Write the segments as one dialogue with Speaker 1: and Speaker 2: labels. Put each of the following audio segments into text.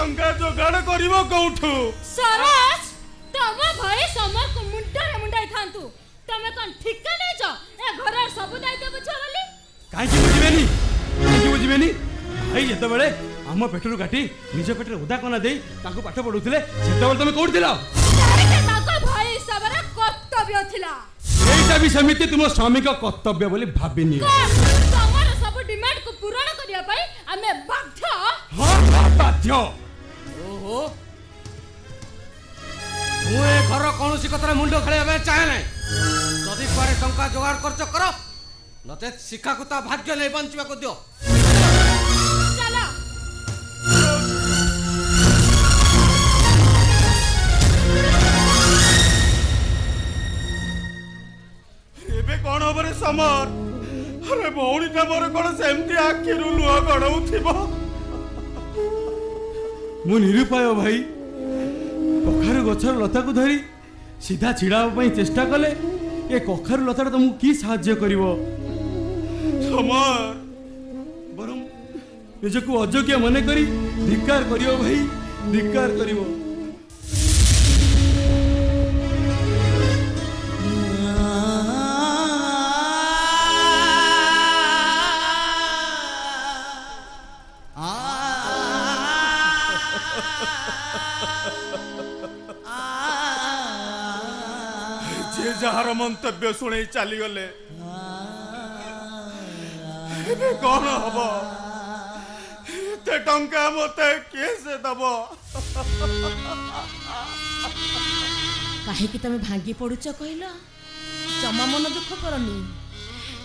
Speaker 1: टंका जोगाड़ करिवो कोठू
Speaker 2: सरस तम भाई समर को मुंडाई थांतु तमे कोन ठिका नै छ ए घर सब दायित्व बुझ बोली
Speaker 1: काई बुझिबेनी भाई जते बेले हम पेटरू काटी निज पेटरे उदा कोना देई ताको पाठ पढुथिले सेते बेले तमे कोठ दिला
Speaker 2: ताके ताको भाई सबरा कर्तव्य थिला
Speaker 1: एटा भी समिति तुम स्वामी का कर्तव्य बोली भाबिनी
Speaker 2: तमर सब डिमांड को पूर्ण करिया पई हमें बाध्य
Speaker 1: हां बाध्य
Speaker 3: ओहो मु ए घर कोनोसी कतरा मुंडो खेले चाहे नै जदि पारे टंका जोगाड़ करछ करो नते शिक्षा को ता भाग्य नै बंचबा को दियो
Speaker 2: चला
Speaker 1: एबे कोन होबरे समर अरे भौणी ता मोर कोन सेमती आखिरु लुह गडौथिबो मु निरुपाय भाई कखारु गछर लता को धरी सीधा छिड़ाव पई चेष्टा कले ए कखारु लता तुमको की सहाय्य करिवो समर बरम निजको अयोग्य मने करी धिक्कार करियो भाई धिक्कार करिवो जे जहार मंतव्य शुणे चली गले कौन हम ते टंका मते कैसे दब
Speaker 2: काहे कि तमे भांगी पडुच कहला जमा मन दुख करनी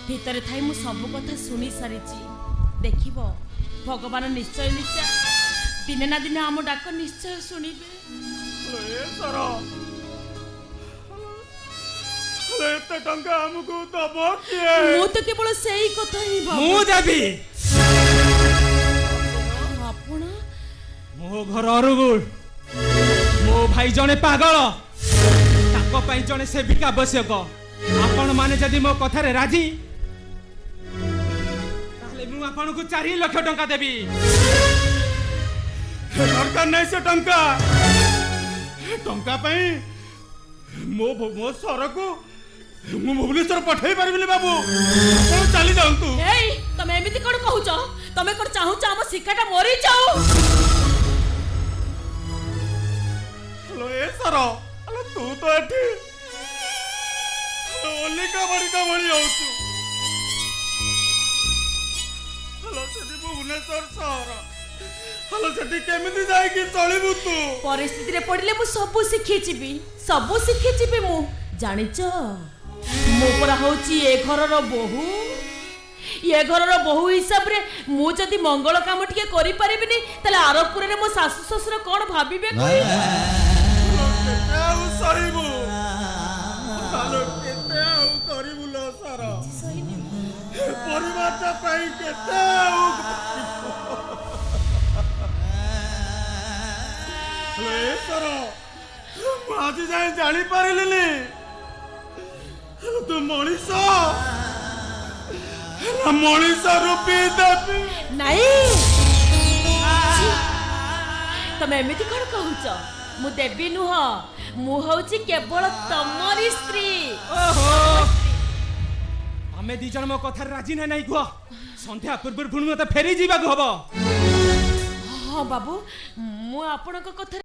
Speaker 2: भीतर थाई मु सब कथा सुनी सारिची देखिबो भगवान निश्चय निश्चय दिने ना दिने आम डाक निश्चय सुनिबे
Speaker 1: ए सरो एते टंका हमको दब किए
Speaker 2: मु तो केवल सेही कथा ही
Speaker 1: मु देबी
Speaker 2: आपण
Speaker 1: मो घर अरुगुल मो भाई जने पागल ताको पई जने सेविका आवश्यक आपण माने जदी मो कथा रे राजी ताले मु आपण को 4 लाख टंका देबी दरकार नै से टंका टंका पई मो सर को मु भुवनेश्वर पठाई पारबिनी बाबू कोन चली जांतु
Speaker 2: एई तमे एमिति कोन कहूछ तमे कोन चाहूछ हम शिक्षाटा मरि जाऊ
Speaker 1: हेलो ए सर हेलो तू तो एठी ओलिका बड़ी होछु हेलो सेठी भुवनेश्वर शहर हेलो सेठी केमिति जाई कि चलिबु तू
Speaker 2: परिस्थिति रे पड़िले मु सब शिखि जिबी मु जानिच मो परा होची ए घरर बहु हिसाब रे मु जदी मंगल काम टिके करि परिबिनी तले आरपुर रे मो सासु ससुर कोन भाबिबे कोइ
Speaker 1: केते आउ सहिबु हेलो केते आउ करिबु लो सारा परिवार ता पई केते आउ हेलो ए सारा आज जाए जानी पारिलेनी तू मनीषा रूपी देवी
Speaker 2: नहीं तमे एमिति कोन कहूछ मु देवी नुह मु होची केवल तमरी स्त्री
Speaker 1: ओहो हमें दी जन मो कथा राजी नै गुआ संध्या पूर्व पुणी मते फेरी जीवा को हबो
Speaker 2: हां बाबू मु आपन को कथा